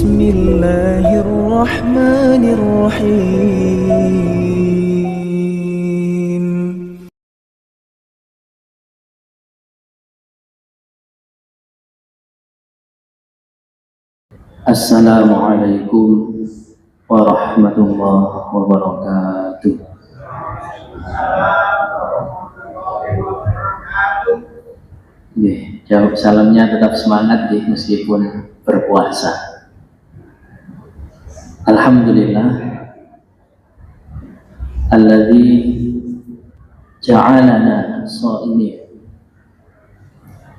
بسم الله الرحمن الرحيم. Assalamualaikum warahmatullahi wabarakatuh. Jawab salamnya tetap semangat meskipun berpuasa. Alhamdulillah alladzi ja'alana sha'imin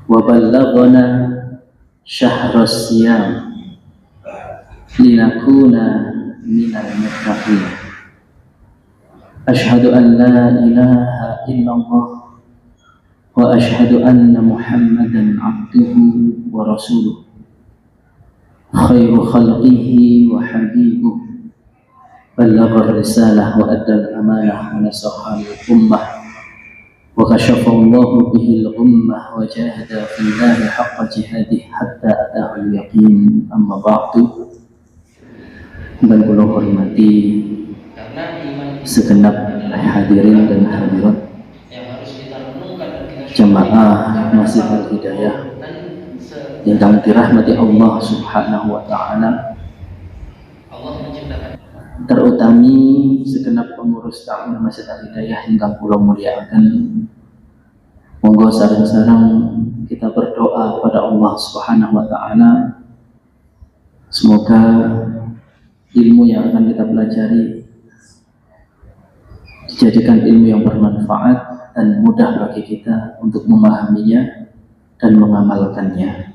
wa ballaghana syahras siyam linakuna minal muttaqin. Asyhadu an la ilaha illallah wa asyhadu anna Muhammadan abduhu wa rasuluh, khairu khalqihi wa habibuh, ballagha risalah wa addal amanah wa nasaha al-ummah wa kashafa Allahu bihi al-ummah wa jahada fillahi haqqa jihadih hatta atahu al-yaqin. Amma ba'du. Dan kula hormati segenap hadirin dan hadirat jamaah Masjid Al-Hidayah yang dirahmati Allah Subhanahu wa taala, terutami segenap pengurus takmir Masjid Al-Hidayah ingkang kula mulyakaken. Monggo sareng-sareng kita berdoa kepada Allah Subhanahu wa taala, semoga ilmu yang akan kita pelajari dijadikan ilmu yang bermanfaat dan mudah bagi kita untuk memahaminya dan mengamalkannya.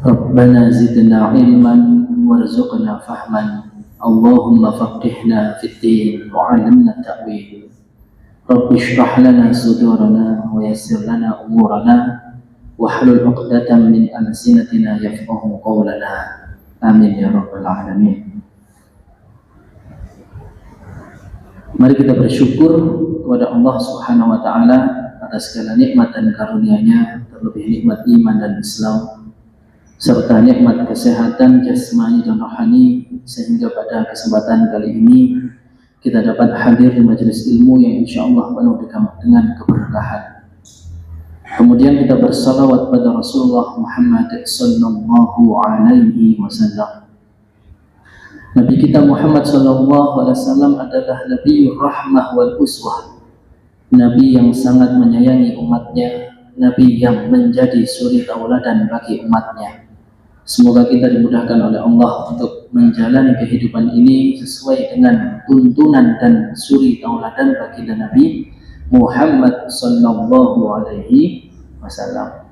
Rabbana zidna ilman warzuqna fahman. Allahumma faqihna fid din wa 'allimna ta'wil. Rabbi shrah lana sudurana wa yassir lana umurana wahlul 'uqdatam min alsinatina yafqahu qawlana. Amin ya rabbal alamin. Mari kita bersyukur kepada Allah Subhanahu wa taala atas segala nikmat dan karunia-Nya, terlebih nikmat iman dan Islam serta nikmat kesehatan jasmani dan rohani, sehingga pada kesempatan kali ini kita dapat hadir di majelis ilmu yang insyaallah penuh dengan keberkahan. Kemudian kita bersalawat pada Rasulullah Muhammad sallallahu alaihi wasallam. Nabi kita Muhammad sallallahu alaihi wasallam adalah Nabiyur Rahmah wal Uswah, Nabi yang sangat menyayangi umatnya, Nabi yang menjadi suri tauladan bagi umatnya. Semoga kita dimudahkan oleh Allah untuk menjalani kehidupan ini sesuai dengan tuntunan dan suri tauladan baginda Nabi Muhammad sallallahu alaihi wasallam.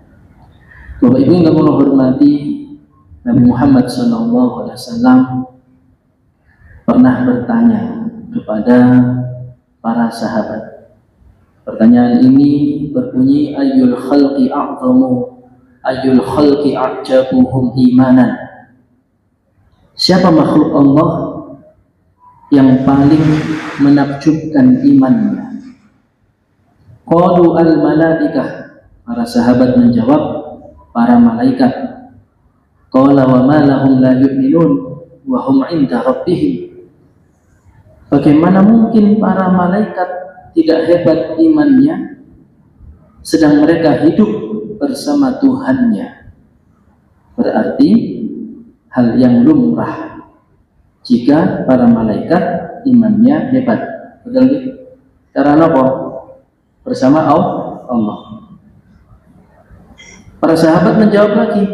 Bapak Ibu yang kami hormati, Nabi Muhammad sallallahu alaihi wasallam pernah bertanya kepada para sahabat. Pertanyaan ini berbunyi, ayyul khalqi a'zamu, ayyul khalqi a'jabuhum imanan. Siapa makhluk Allah yang paling menakjubkan imannya? Qalu al-malaikah. Para sahabat menjawab, para malaikat. Qala wa ma lahum la yu'minun wa hum 'inda rabbihim. Bagaimana mungkin para malaikat tidak hebat imannya sedang mereka hidup bersama Tuhannya? Berarti hal yang lumrah jika para malaikat imannya hebat. Betul nggih? Karena apa? Bersama Allah. Para sahabat menjawab lagi,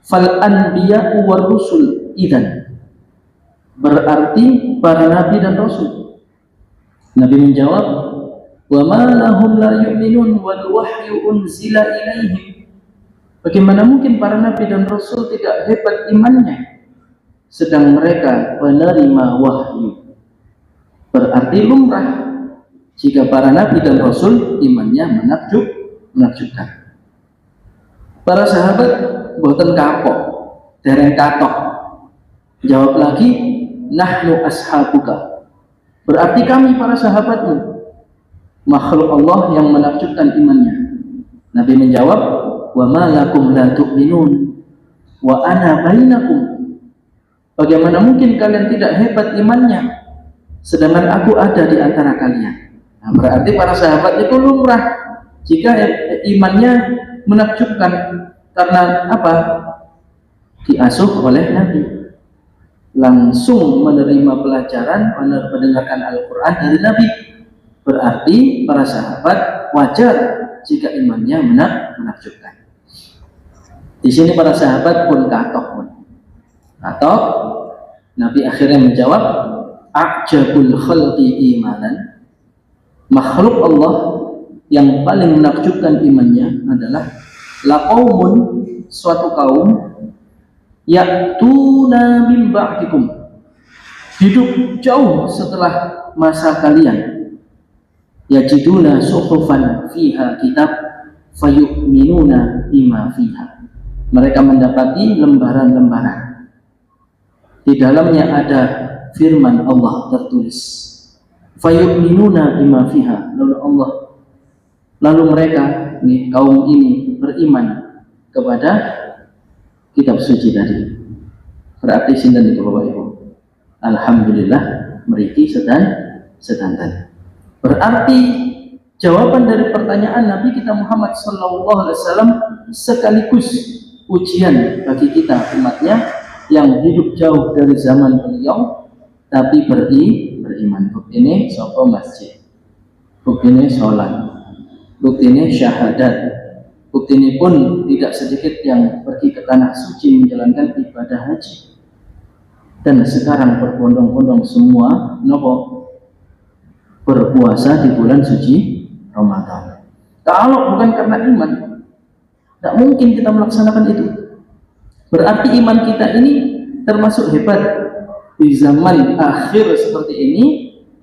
fal anbiya'u war rusul idzan. Berarti para nabi dan rasul. Nabi menjawab, wa ma lahum la yu'minun wal wahyu unzila ilaihim. Bagaimana mungkin para nabi dan rasul tidak hebat imannya sedang mereka menerima wahyu? Berarti lumrah jika para nabi dan rasul imannya menakjubkan. Para sahabat boten kapok, dereng katok. Jawab lagi, nahnu ashabuka. Berarti kami para sahabatmu, makhluk Allah yang menakjubkan imannya. Nabi menjawab, wa ma lakum la tu'minun. wa ana bainakum. Bagaimana mungkin kalian tidak hebat imannya sedangkan aku ada di antara kalian? Nah, berarti para sahabat itu lumrah jika imannya menakjubkan karena apa? Diasuh oleh Nabi, langsung menerima pelajaran, mendengarkan Al-Quran dari Nabi. Berarti para sahabat wajar jika imannya menakjubkan. Di sini para sahabat pun katok. Nabi akhirnya menjawab, a'jabul khalqi imanan, makhluk Allah yang paling menakjubkan imannya adalah laqaumun, suatu kaum, ya'tuna min ba'dikum, hidup jauh setelah masa kalian, yajiduna suhufan fiha kitab fayu'minuna bima fiha, mereka mendapati lembaran-lembaran, di dalamnya ada firman Allah tertulis, fayu'minuna bima fiha, lalu mereka kaum ini beriman kepada kitab suci tadi. Berarti sinten niku Bapak Ibu? Alhamdulillah mriki sedanten. Berarti jawaban dari pertanyaan Nabi kita Muhammad sallallahu alaihi wasallam sekaligus ujian bagi kita umatnya yang hidup jauh dari zaman beliau tapi beriman. Buktine sapa masjid, buktine sholat, buktine syahadat, buktine pun tidak sedikit yang pergi ke tanah suci menjalankan ibadah haji. Dan sekarang berbondong-bondong semua berpuasa di bulan suci Ramadan. Kalau bukan karena iman, tidak mungkin kita melaksanakan itu. Berarti iman kita ini termasuk hebat. Di zaman akhir seperti ini,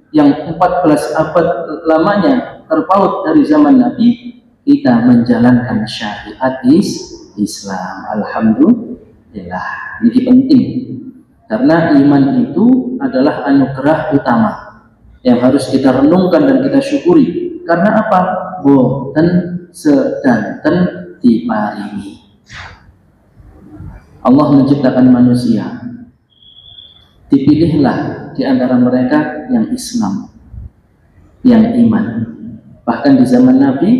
yang 14 abad lamanya terpaut dari zaman Nabi, kita menjalankan syariat Islam. Alhamdulillah. Ini penting. Karena iman itu adalah anugerah utama yang harus kita renungkan dan kita syukuri. Karena apa? Boten sedanten diparingi. Allah menciptakan manusia, dipilihlah di antara mereka yang Islam, yang iman. Bahkan di zaman Nabi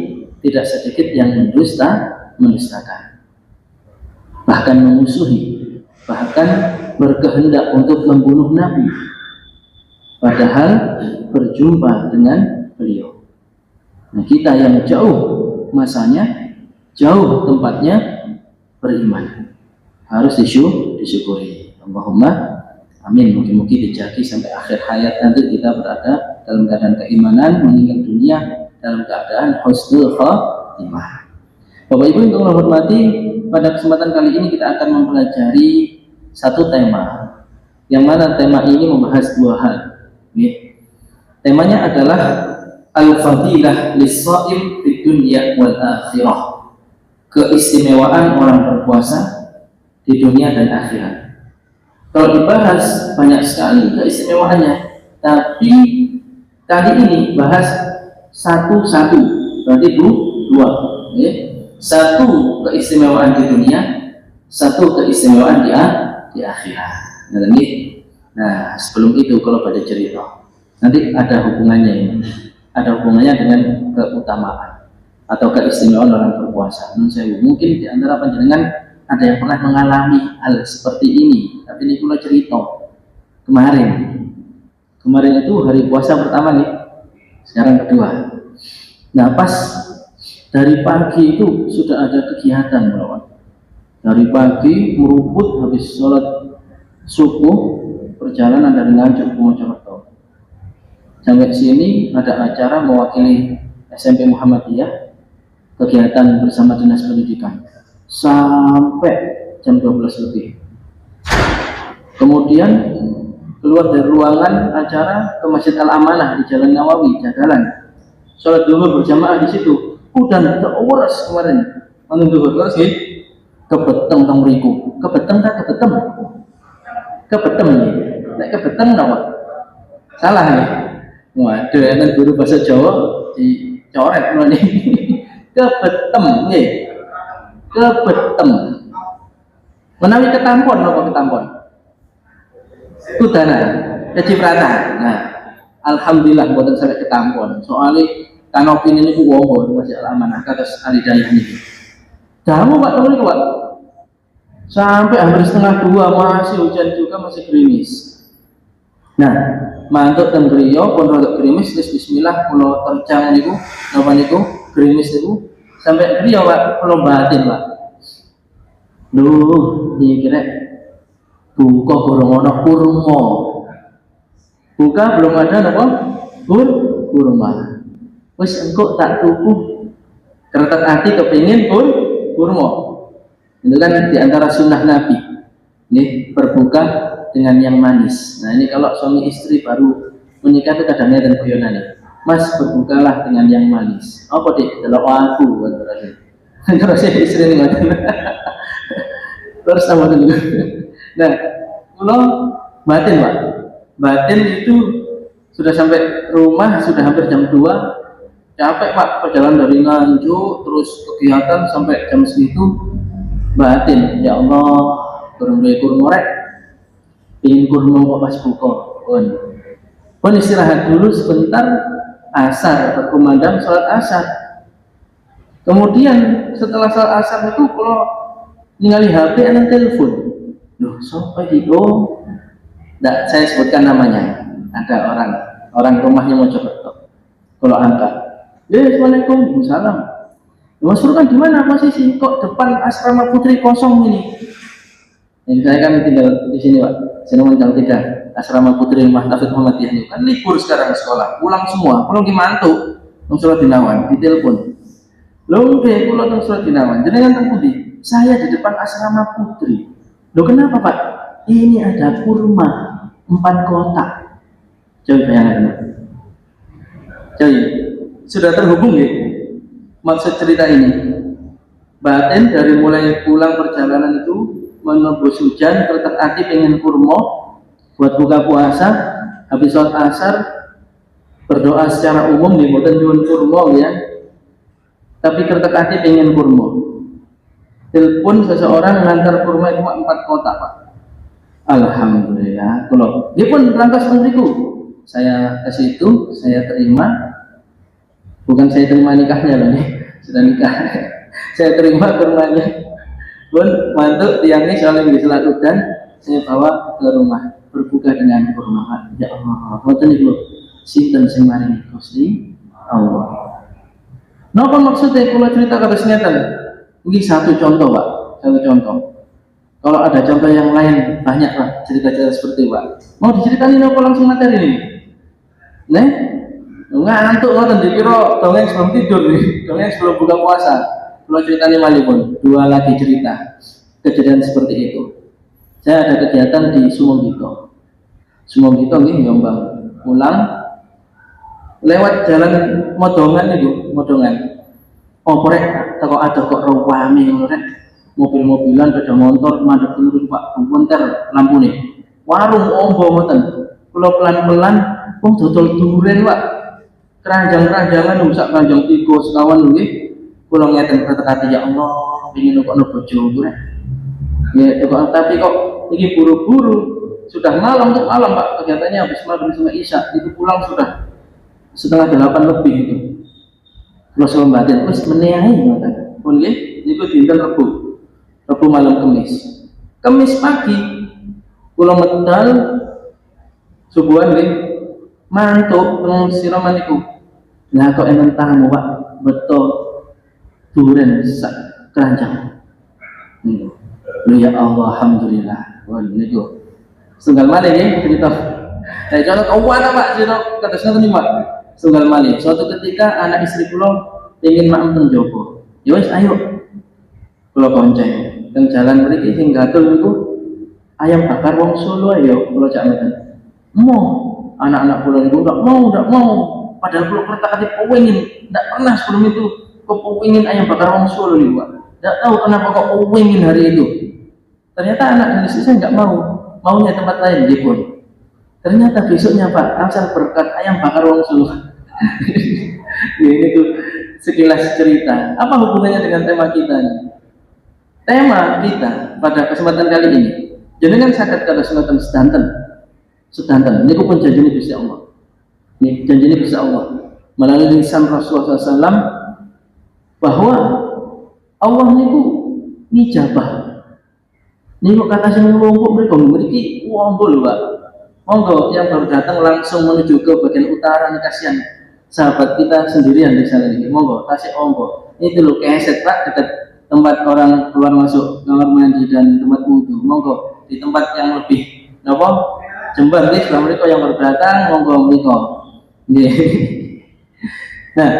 tidak sedikit yang mendustakan, bahkan memusuhi, bahkan berkehendak untuk membunuh Nabi, padahal berjumpa dengan beliau. Nah, kita yang jauh masanya, jauh tempatnya beriman, harus disyukuri. Allahumma amin. Mungkin dijagi sampai akhir hayat nanti kita berada dalam keadaan keimanan, mengingat dunia dalam keadaan husnul khatimah. Bapak Ibu yang Allah hormati, pada kesempatan kali ini kita akan mempelajari satu tema, yang mana tema ini membahas dua hal. Temanya adalah al-fadilah lis-shaim fid dunya wal akhirah, keistimewaan orang berpuasa di dunia dan akhirat. Kalau dibahas banyak sekali keistimewaannya, tapi kali ini bahas satu-satu, berarti dua. Satu keistimewaan di dunia, satu keistimewaan di akhirat. Nah, sebelum itu kalau pada cerita, nanti ada hubungannya ini, ada hubungannya dengan keutamaan atau keistimewaan orang berpuasa. Mungkin di antara panjenengan ada yang pernah mengalami hal seperti ini, tapi ini pula cerita kemarin itu hari puasa pertama nih, sekarang kedua. Nah, pas dari pagi itu sudah ada kegiatan melawan. Dari pagi meruput, habis sholat subuh perjalanan dari Nganjuk ke Mojokerto. Sampai sini ada acara mewakili SMP Muhammadiyah, kegiatan bersama Dinas Pendidikan sampai jam 12 lebih. Kemudian keluar dari ruangan acara ke Masjid Al-Amanah di Jalan Nawawi, Jagalan. Sholat duhur berjamaah di situ. Udah terures kemarin. Manung duhur terus sih. Kebeteng tong riku. Kebeteng tak kebeteng. Kebeteng nih. Nek kebeteng apa? Salah nih. Waduh, enten guru bahasa Jawa dicoret nih. Kebeteng nih. Kebeteng. Menawi ketampon napa ketampon? Kudana, kecipratan. Nah, alhamdulillah mboten sampai ketampon. Soalnya kanopi ini ku wong masih amanah kados alidayah niki. Kamu Pak tahu Pak? Sampai hampir setengah dua masih hujan juga, masih gerimis. Nah, mantuk teng griya pun rodok gerimis, bismillah kula terjang niku, napa niku gerimis niku sampai griya Pak, kula batin Pak. Duh, iki kira buka kurang ana kurma. Buka belum ada napa? Kurma. Wis engko tak tuku. Keretek ati kepengin kurma. Itu kan diantara sunnah Nabi. Nih, berbuka dengan yang manis. Nah, ini kalau suami istri baru menikah itu kadang-kadang dan guyonane. Mas, berbukalah dengan yang manis. Apa Dik? Delok aku terus istri ini ngoten. Terus sama dulu. Nah, kalau batin Pak, batin itu sudah sampai rumah sudah hampir jam 2, capek Pak, perjalanan dari Nganjuk terus kegiatan sampai jam segitu. Batin, ya Allah, kurang dari kurma rek, ingin kurma kok pas buka, pun istirahat dulu sebentar, asar berkumandang sholat asar. Kemudian setelah sholat asar itu kalau ningali HP anak telepon, loh sampai di tidak saya sebutkan namanya, ada orang rumahnya mau coba, kalau angkat, assalamualaikum, salam. Mas Furqan di mana posisi? Kok depan asrama putri kosong ini? Yang saya kan tinggal di sini Pak, Sinuman Gang 3, asrama putri Rumah Taufik Muhammadiyah ini kan libur sekarang sekolah, pulang semua, pulang di mantu, nang Surat Dinawan, ditelepon. Loh, pulang nang Surat Dinawan, jenengan teng pundi? Saya di depan asrama putri. Loh kenapa Pak? Ini ada kurma 4 kotak. Coba bayangkan. Coba, sudah terhubung ya? Maksud cerita ini, batin dari mulai pulang perjalanan itu menembus hujan, tertek hati pengen kurma buat buka puasa, habis sholat asar berdoa secara umum di boten nyuwun kurma ya, tapi tertek hati pengen kurma. Telepon seseorang ngantar kurma itu 4 kotak Pak. Alhamdulillah. Kalau dia pun lantas menteriku, saya ke situ, saya terima. Bukan saya terima nikahnya loh nih, sudah nikah. Saya terima kurmanya. Pun mantuk tiangnya saling diselatukan, saya bawa ke rumah berbuka dengan kurma. Ya Allah, ngoten niku. Sinten sing maringi Gusti Allah. Napa maksudnya kula cerita kados ngeten? Ini satu contoh, Pak. Satu contoh. Kalau ada contoh yang lain banyak lah cerita-cerita seperti itu, Pak. Mau diceritain apa langsung materi ini? Nih? Ngantuk ngoten dikira dongeng sebelum tidur nih, dongeng sebelum buka puasa. Kalau ceritanya malipun, 2 lagi cerita kejadian seperti itu. Saya ada kegiatan di Sumombito. Sumombito nggih Jombang. Pulang lewat jalan Modongan itu, Modongan. Oh, korek teko ada kok rame ngono rek. Mobil-mobilan, sepeda motor, madhep turun Pak, monter lampune. Warung ombo ngoten. Kula pelan-pelan wong dodol duren Pak. Keranjang-keranjangan sak keranjang 3 sekawan nggih. Kula ngeten kata-kata ya Allah, pengin kok bojo rek. Ya kok tapi kok iki buru-buru. Sudah malam tuh malam Pak, kegiatannya habis maghrib sampai isya. Itu pulang sudah setengah 8 lebih itu. Rasul batin wis menehi ngoten. Pun nggih niku dinten Rebu malam Kamis. Kamis pagi kula medal subuhan nggih mantuk teng siraman niku. Lah kok enten tamu Pak, betul duren sak keranjang. Ya Allah, alhamdulillah. Wah niku. Setunggal malih nggih cerita. Saya contoh kawan Pak cerita kados ngoten Pak. Setunggal malih. Suatu ketika anak istri kula ingin maem teng Jopo. Ya wis ayo. Kula konceng teng jalan mriki sing gatul niku ayam bakar wong Solo ayo kula jak ngoten. Mau anak-anak kula niku ndak mau. Padahal kula pertama kali kepengin, ndak pernah sebelum itu kepengin ayam bakar wong Solo niku Pak. Ndak tahu kenapa kok kepengin hari itu. Ternyata anak dan istri saya nggak maunya tempat lain dia pun. Ternyata besoknya Pak, asal berkat ayam bakar wong Solo. Ini tuh sekilas cerita. Apa hubungannya dengan tema kita nih? Tema kita pada kesempatan kali ini. Jenengan saged kados ngoten sedanten. Niku pun janjine Gusti Allah. Ini janjine Gusti Allah melalui lisan Rasulullah SAW bahwa Allah niku nijabah. Niku kata sing nglumpuk mriku mriki monggo lho, Pak. Monggo yang baru datang langsung menuju ke bagian utara nih, kasihan sahabat kita sendirian di sana ini. Monggo, tasik monggo. Ini dulu keset Pak dekat tempat orang keluar masuk kamar mandi dan tempat wudhu. Monggo di tempat yang lebih napa? Jembar nih, Assalamualaikum yang baru datang, monggo mriko. Nggih. Nah,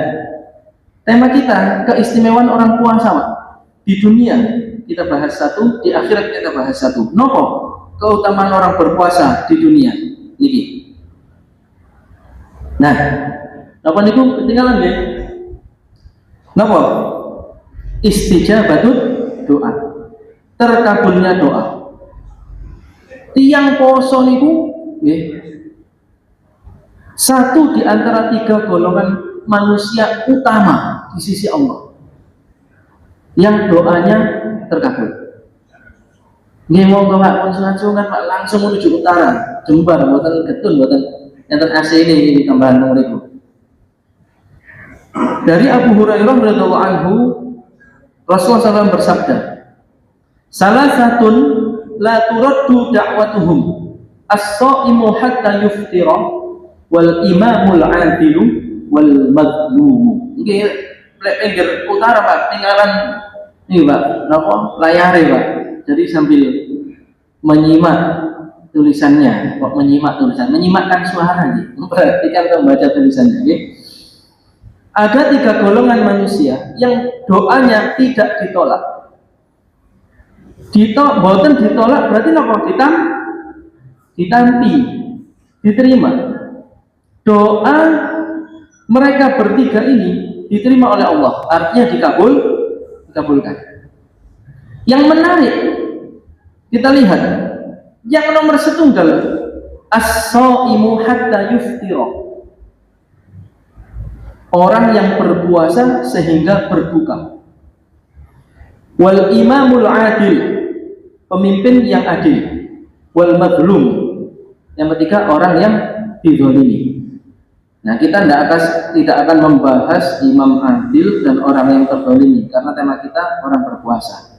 tema kita keistimewaan orang puasa, Pak. Di dunia kita bahas satu, di akhirat kita bahas satu. Nopo keutamaan orang berpuasa di dunia niki. Nah, napa niku ketinggalan nggih? Napa? Istijabatut doa. Terkabulnya doa. Tiang poso niku nggih. Satu di antara 3 golongan manusia utama di sisi Allah yang doanya terkabul. Nggih monggo Pak, sungan-sungan Pak langsung menuju utara, Jembar, mboten getun, mboten enten AC ini tambahan mriku. Dari Abu Hurairah radhiyallahu anhu, Rasulullah SAW bersabda, "Salah satun la turaddu da'watuhum, as-shaimu hatta yuftira, wal imamul 'adilu wal madlumu." Nggih, pinggir utara Pak, tinggalan ini Pak, napa layare Pak. Jadi sambil menyimak tulisannya, kok menyimakkan suara nih, memperhatikan atau membaca tulisannya. Okay? Ada 3 golongan manusia yang doanya tidak ditolak. Boten ditolak berarti apa? Ditampi, diterima. Doa mereka bertiga ini diterima oleh Allah, artinya dikabulkan. Yang menarik kita lihat yang nomor setunggal, as-shaimu hatta yuftira, orang yang berpuasa sehingga berbuka. Wal imamul adil, pemimpin yang adil. Wal madlum, yang ketiga orang yang dizalimi. Nah, kita tidak akan membahas imam adil dan orang yang terzalimi karena tema kita orang berpuasa.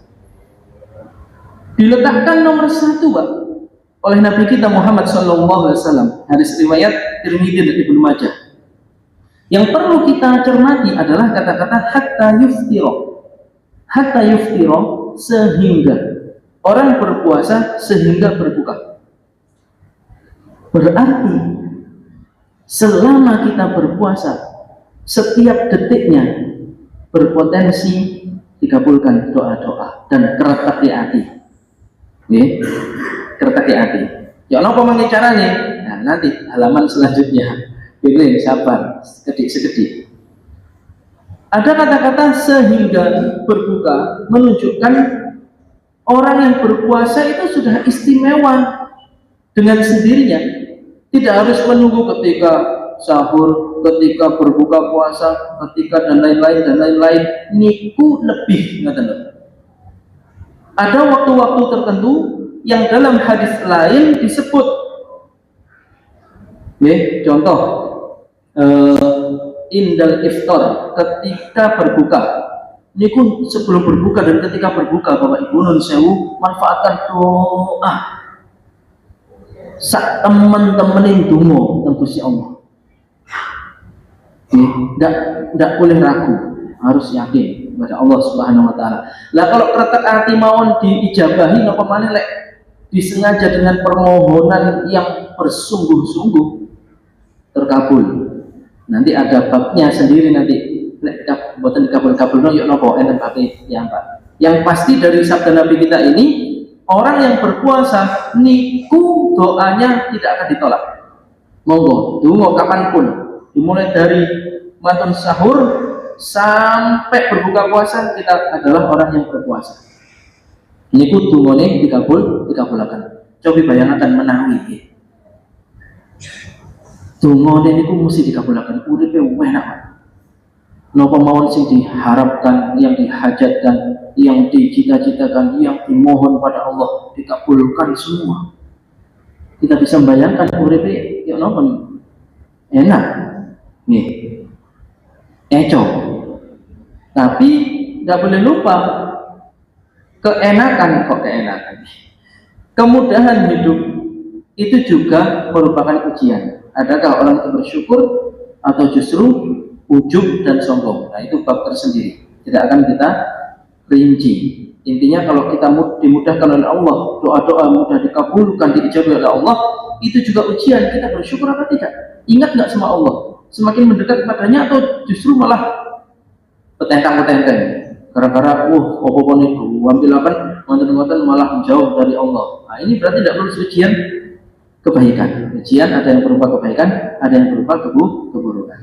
Diletakkan nomor 1 Pak oleh Nabi kita Muhammad SAW, hadis riwayat Tirmidzi dan Ibnu Majah. Yang perlu kita cermati adalah kata-kata hatta yuftira, sehingga orang berpuasa sehingga berbuka. Berarti selama kita berpuasa, setiap detiknya berpotensi dikabulkan doa-doa dan keretaki hati. Nggih, keretaki hati. Ya napa mangke carane? Nah, nanti halaman selanjutnya. Ini sabar, sekedik. Ada kata-kata sehingga berbuka menunjukkan orang yang berpuasa itu sudah istimewa dengan sendirinya. Tidak harus menunggu ketika sahur, ketika berbuka puasa, ketika dan lain-lain. Niku lebih ngoten. Ada waktu-waktu tertentu yang dalam hadis lain disebut. Contoh indal iftar, ketika berbuka. Niku sebelum berbuka dan ketika berbuka Bapak Ibu nun sewu manfaatkan doa. Sak teman-teman donga teng Gusti Allah. Ndak boleh ragu, harus yakin kepada Allah Subhanahu wa taala. Lah kalau kretek hati mawon diijabahi napa maneh lek disengaja dengan permohonan yang bersungguh-sungguh terkabul. Nanti ada babnya sendiri nanti. Lek boten dikabul-kabulno yo napa enten babe ya Pak. Yang pasti dari sabda Nabi kita ini, orang yang berpuasa niku doanya tidak akan ditolak. Monggo donga kapanpun, dimulai dari mantun sahur sampai berbuka puasa kita adalah orang yang berpuasa. Niku dungane dikabulaken. Coba bayangkan menawi. Dungane niku mesti dikabulaken, uripe enak. napa mawon sing diharapkan, yang dihajatkan, yang dicita-citakan, yang dimohon pada Allah dikabulkan semua. Kita bisa membayangkan urip ya napa enak nih, eco. Tapi nggak boleh lupa keenakan, kemudahan hidup itu juga merupakan ujian. Adakah orang itu bersyukur atau justru ujub dan sombong? Nah, itu bab tersendiri, tidak akan kita rinci. Intinya kalau kita dimudahkan oleh Allah, doa-doa mudah dikabulkan, diijabah oleh Allah, itu juga ujian. Kita bersyukur apa tidak? Ingat nggak sama Allah? Semakin mendekat kepadanya atau justru malah petentang-petenteng? Gara-gara, apa-apa itu, ambil mantan-mantan malah jauh dari Allah. Nah, ini berarti tidak perlu ujian kebaikan. Ujian ada yang berupa kebaikan, ada yang berupa keburukan.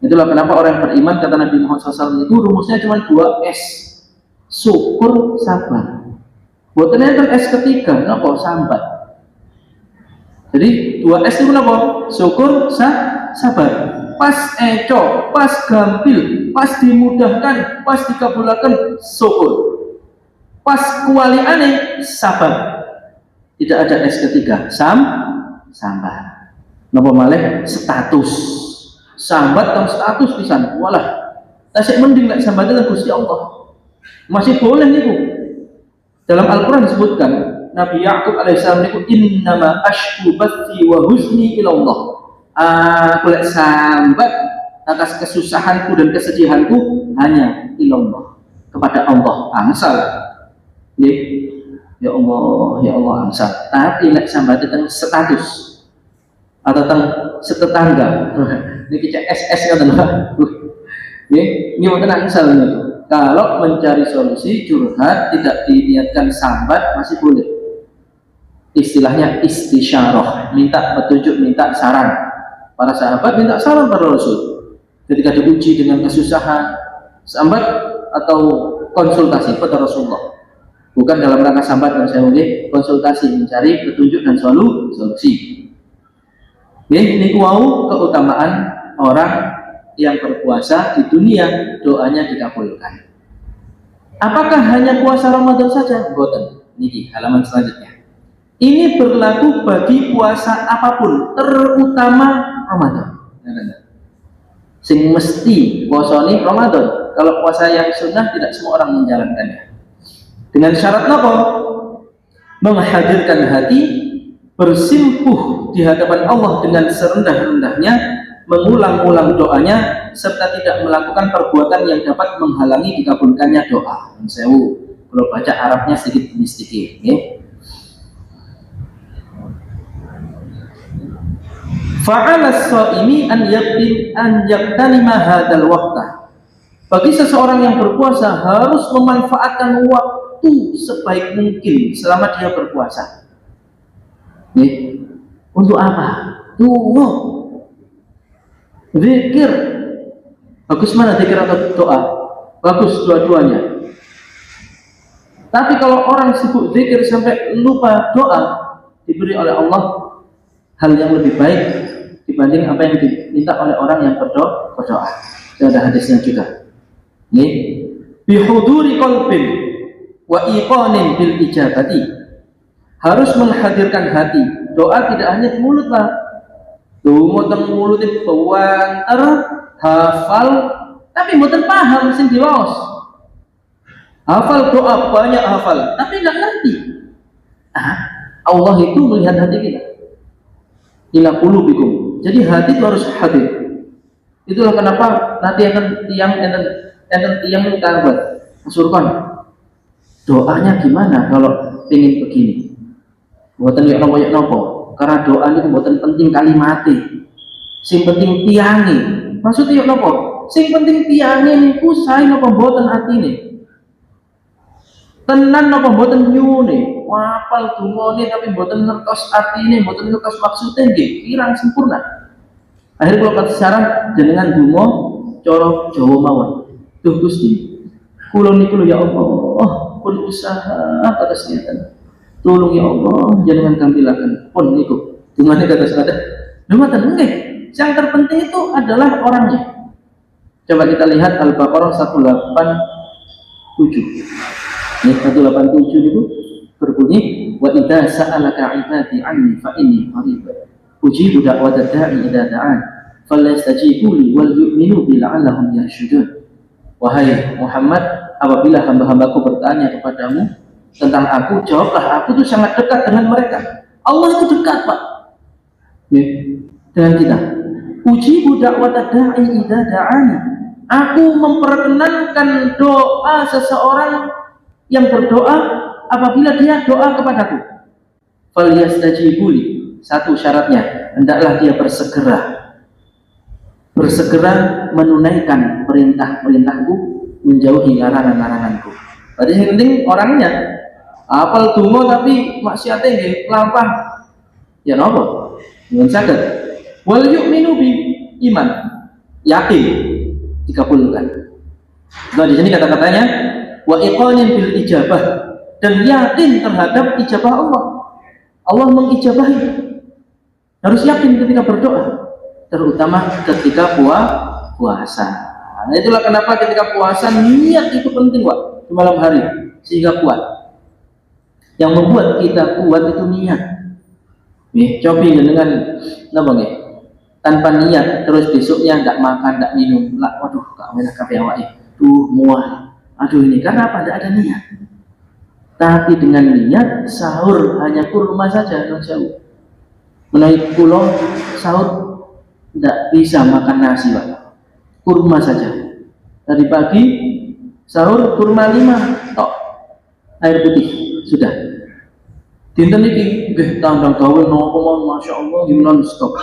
Itulah kenapa orang yang beriman, kata Nabi Muhammad SAW, itu rumusnya cuma 2S. Syukur, sabar. Buat ternyata S ketiga, kenapa? Sambat. Jadi 2S itu kenapa? Syukur, sabar. Pas eco, pas gampil, pas dimudahkan, pas dikabulkan, syukur. Pas kualiane, sabar. Tidak ada S ketiga, sambat. Napa malih status. Sambat dan status pisan. Walah. Tasik mending lek sambatnya Gusti Allah. Masih boleh niku. Dalam Al-Qur'an disebutkan Nabi Ya'qub alaihissalam niku innama ashku bathi wa huzni ila Allah. Aku lek sambat atas kesusahanku dan kesedihanku hanya ilallah, kepada Allah angsal. Nggih. Ya Allah angsal. Tapi lek sambat tentang status atau tentang setetangga. Niki cek SS ngoten lho. Nggih, ini mboten angsal niku. Kalau mencari solusi, curhat, tidak diniatkan sambat, masih boleh. Istilahnya istisyarah, minta petunjuk, minta saran. Para sahabat minta saran pada Rasul. Ketika diuji dengan kesusahan, sambat atau konsultasi pada Rasulullah. Bukan dalam rangka sambat dan saya boleh konsultasi, mencari petunjuk dan solusi. Ini wau keutamaan orang yang berpuasa di dunia, doanya dikabulkan. Apakah hanya puasa Ramadan saja? Boten. Niki halaman selanjutnya. Ini berlaku bagi puasa apapun, terutama Ramadan. Sing mesti puasa ini Ramadan. Kalau puasa yang sunnah tidak semua orang menjalankannya. Dengan syarat apa? Menghadirkan hati, bersimpuh di hadapan Allah dengan serendah-rendahnya, mengulang-ulang doanya, serta tidak melakukan perbuatan yang dapat menghalangi dikabulkannya doa. Sewu, kalau baca Arabnya sedikit demi sedikit. Fa'ala shaimi an yaqtanima hadzal waqta. Bagi seseorang yang berpuasa harus memanfaatkan waktu sebaik mungkin selama dia berpuasa. Untuk apa? Tunggu. Zikir, bagus mana zikir atau doa? Bagus dua-duanya. Tapi kalau orang sibuk zikir sampai lupa doa, diberi oleh Allah hal yang lebih baik dibanding apa yang diminta oleh orang yang berdoa. Ada hadisnya juga. Nih, bihuduri qalbin wa iqanin bil ijabati. Harus menghadirkan hati. Doa tidak hanya di mulut, Pak. Mboten mulute bawanter, hafal, tapi mboten paham sing diwaos. Hafal doa banyak hafal, tapi nggak ngerti. Allah itu melihat hati kita. Ila qulubikum. Jadi hati itu harus hadir. Itulah kenapa nanti akan tiang buat surkan. Doanya gimana kalau ingin begini? Mboten yo nopo. Karena doa ini buatan penting kalimatnya, sing penting tiangi. Maksudnya nopo? Sing penting tiangi niku sae nopo buatan atine. Tenan nopo buatan nyune. Wapal dungane tapi buatan ngertos atine, buatan ngertos maksudnya nggih, kirang sempurna. Akhirnya kalau kasih saran jenengan donga cara Jawa mawon. Duh Gusti, kula niku ya Allah, pun usaha atas niatan. Tolong ya Allah, jangan kampilakan pun niku. Gimana kata sahabat? Lumayan enggak. Yang terpenting itu adalah orangnya. Coba kita lihat Al-Baqarah 187. Ini 187 itu berbunyi wa idza sa'alaka 'ibadi 'anni fa inni qarib ujibu da'watad da'i idza da'an falyastajibu li wal yu'minu bi la'allahum yarshudun. Wahai Muhammad, apabila hamba-hambaku bertanya kepadamu tentang aku, jawablah aku itu sangat dekat dengan mereka. Allah itu dekat, Pak, ya, dengan kita. Ujibu da'watad da'i idza da'ani. Aku memperkenankan doa seseorang yang berdoa apabila dia doa kepadaku. Falyastajibu li. Satu syaratnya, hendaklah dia bersegera menunaikan perintah-perintahku, menjauhi larangan-laranganku. Berarti yang penting orangnya apal donga tapi maksiate nggih lampah. Ya napa? Mun saged. Wal yu'minu bi iman. Yakin dikabulkan. Nah, di sini kata-katanya wa iqanin bil ijabah, dan yakin terhadap ijabah Allah. Allah mengijabahi. Harus yakin ketika berdoa, terutama ketika puasa. Nah, itulah kenapa ketika puasa niat itu penting, Pak, di malam hari sehingga kuat. Yang membuat kita kuat itu niat. Nih, coba dengan apa nggih? Tanpa niat terus besoknya enggak makan, enggak minum. Lah, waduh, gak enak kabeh awake. Duh, mual. Aduh, ini karena apa? Enggak ada niat. Tapi dengan niat sahur hanya kurma saja, non jauh. Menaik pulau sahur tidak bisa makan nasi, Pak. Kurma saja. Tadi pagi sahur kurma 5 tok. Air putih sudah. Dinten iki nggih tandang gawe napa masya Allah non stop.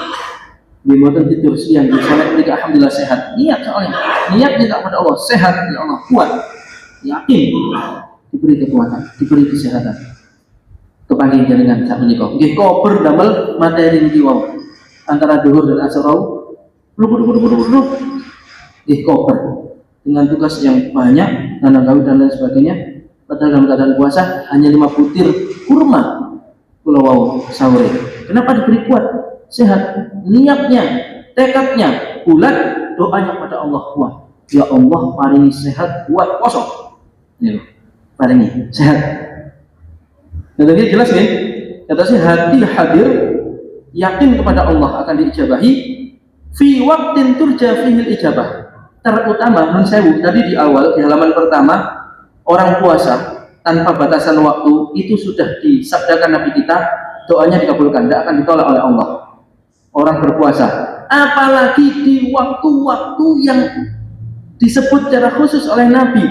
Dibuatan tidur siang di salat mereka alhamdulillah sehat. Niat soalnya. Niat minta kepada Allah sehat, ya Allah kuat. Yakin diberi kekuatan, diberi kesehatan. Kepanggih jaringan sak menika. Nggih kober damel materi niki wau. Antara duhur dan asar wau. Nggih kober dengan tugas yang banyak, nanam gawe dan lain sebagainya. Padahal dalam keadaan puasa hanya 5 butir kurma kula wau sahur. Kenapa diberi kuat? Sehat, niatnya, tekadnya bulat, doanya pada Allah kuat. Ya Allah paringi sehat, kuat, kosong. Ya, paringi sehat. Jadi jelas nih, kata si hati hadir, yakin kepada Allah akan diijabahi. Fi waqtin turja fihil ijabah. Terutama nun sewu tadi di awal di halaman pertama, orang puasa tanpa batasan waktu itu sudah disabdakan Nabi kita, doanya dikabulkan, tidak akan ditolak oleh Allah. Orang berpuasa, apalagi di waktu-waktu yang disebut secara khusus oleh Nabi,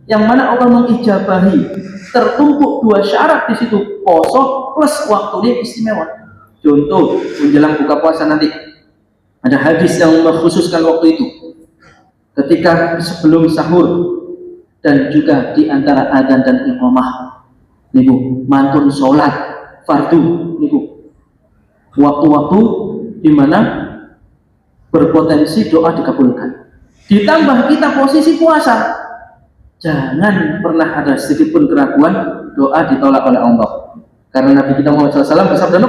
yang mana Allah mengijabahi, tertumpuk 2 syarat di situ, poso plus waktunya istimewa. Contoh menjelang buka puasa nanti ada hadis yang mengkhususkan waktu itu, ketika sebelum sahur dan juga di antara adzan dan iqamah niku mantun sholat fardu niku waktu-waktu di mana berpotensi doa dikabulkan. Ditambah kita posisi puasa, jangan pernah ada sedikit pun keraguan doa ditolak oleh Allah. Karena Nabi kita Muhammad SAW bersabda,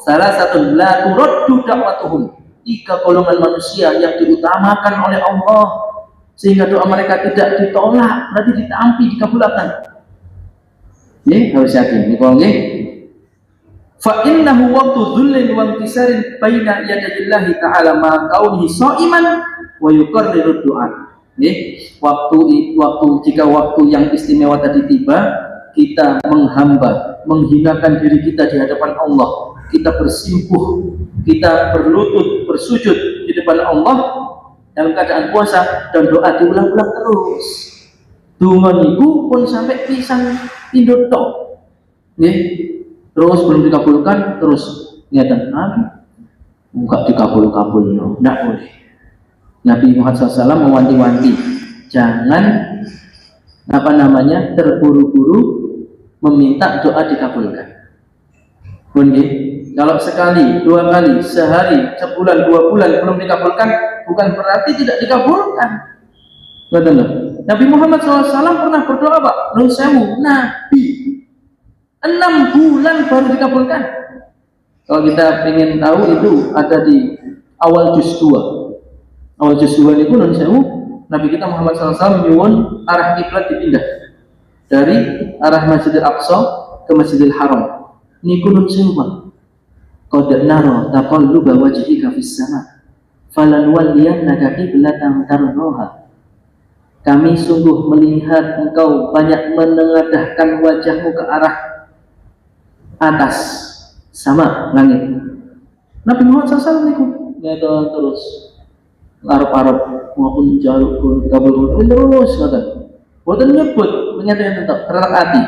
salah satu la turaddu da'watuhum, 3 golongan manusia yang diutamakan oleh Allah sehingga doa mereka tidak ditolak, berarti ditampi, dikabulkan. Ini harus yakin. Ini fa innahu waqtu dhullin wa intisarin baina yadayillahi ta'ala ma kaunihi sha'iman wa yuqarriru du'a. Waktu jika waktu yang istimewa tadi tiba, kita menghamba, menghinakan diri kita di hadapan Allah, kita bersimpuh, kita berlutut, bersujud di depan Allah dalam keadaan puasa, dan doa diulang-ulang terus. Donga niku pun sampai pisan pindho tok. Nggih. Terus belum dikabulkan, terus niatan lagi enggak dikabul-kabul, enggak boleh. Nabi Muhammad SAW mewanti-wanti, jangan terburu-buru meminta doa dikabulkan. Mungkin kalau sekali, 2 kali, sehari, sebulan, 2 bulan belum dikabulkan, bukan berarti tidak dikabulkan. Betul. Nabi Muhammad SAW pernah berdoa, Pak, nun sewu, Nabi 6 bulan baru dikabulkan. Kalau kita ingin tahu itu ada di awal juz 2. Awal juz 2 itu nun sewu Nabi kita Muhammad SAW nyuwun arah kiblat dipindah dari arah Masjidil Aqsa ke Masjidil Haram. Niku nun sewa. Qad nara taqalluba wajhika fis sama. Falan walliyannaka qiblatan tardaha. Kami sungguh melihat engkau banyak menengadahkan wajahmu ke arah atas sama langit. Nabi Muhammad SAW niku ngeten terus arep-arep maupun jaluk kabul terus ngoten. Boten nyebut menyatakan tentang retak hati.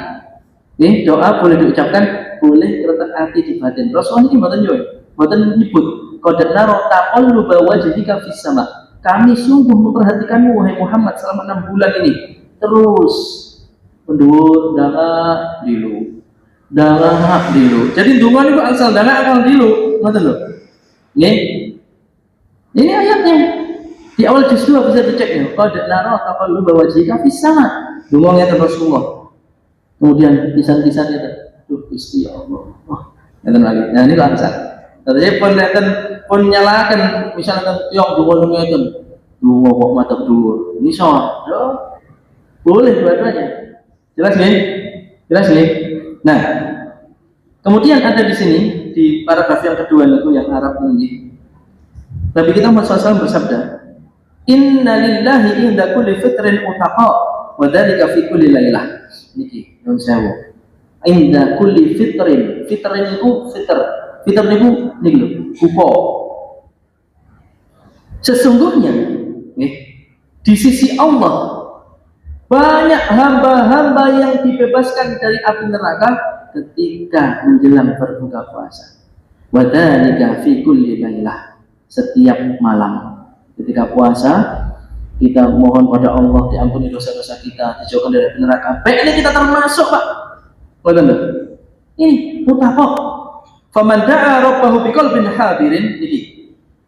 Doa boleh diucapkan, boleh retak hati di batin. Rasulullah ini boten nyebut qad nara taqalluba wajhika fis sama. Kami sungguh memperhatikanmu wahai Muhammad selama 6 bulan ini. Terus mendur dangak dilu. Dangak dilu. Jadi donga niku asal dangak akal dilu, ngoten lho. Nggih. Ini ayatnya. Di awal juz 2 bisa dicek ya. Qad nara taqalluba wajhika fis sama. Donga ngeten Rasulullah. Kemudian pisan-pisan itu, aduh Gusti Allah. Wah, ngeten lagi. Nah, ini langsung. Tadi pun ngeten pun nyalakan misalkan tiok donga ngeten. Donga kok madhep dhuwur. Ini soal. Boleh dua-duanya. Jelas nggih? Jelas nggih? Nah, kemudian ada di sini di paragraf yang kedua itu yang Arab ini. Nabi kita Muhammad SAW bersabda, "Inna lillahi inda kulli fitrin utaqa, wa dzalika fi kulli lailah." Niki nun sewu. Inda kulli fitrin. Fitrin itu fitr. Fitr niku niki lho, kupo. Sesungguhnya di sisi Allah banyak hamba-hamba yang dibebaskan dari api neraka ketika menjelang berbuka puasa. Wa dzalika fi kulli lailah. Setiap malam ketika puasa kita mohon pada Allah diampuni dosa-dosa kita, dijauhkan dari api neraka. Baik, ini kita termasuk, Pak. Betul. Ini mutafaq. Faman da'a rabbahu biqalbin hadirin, ini.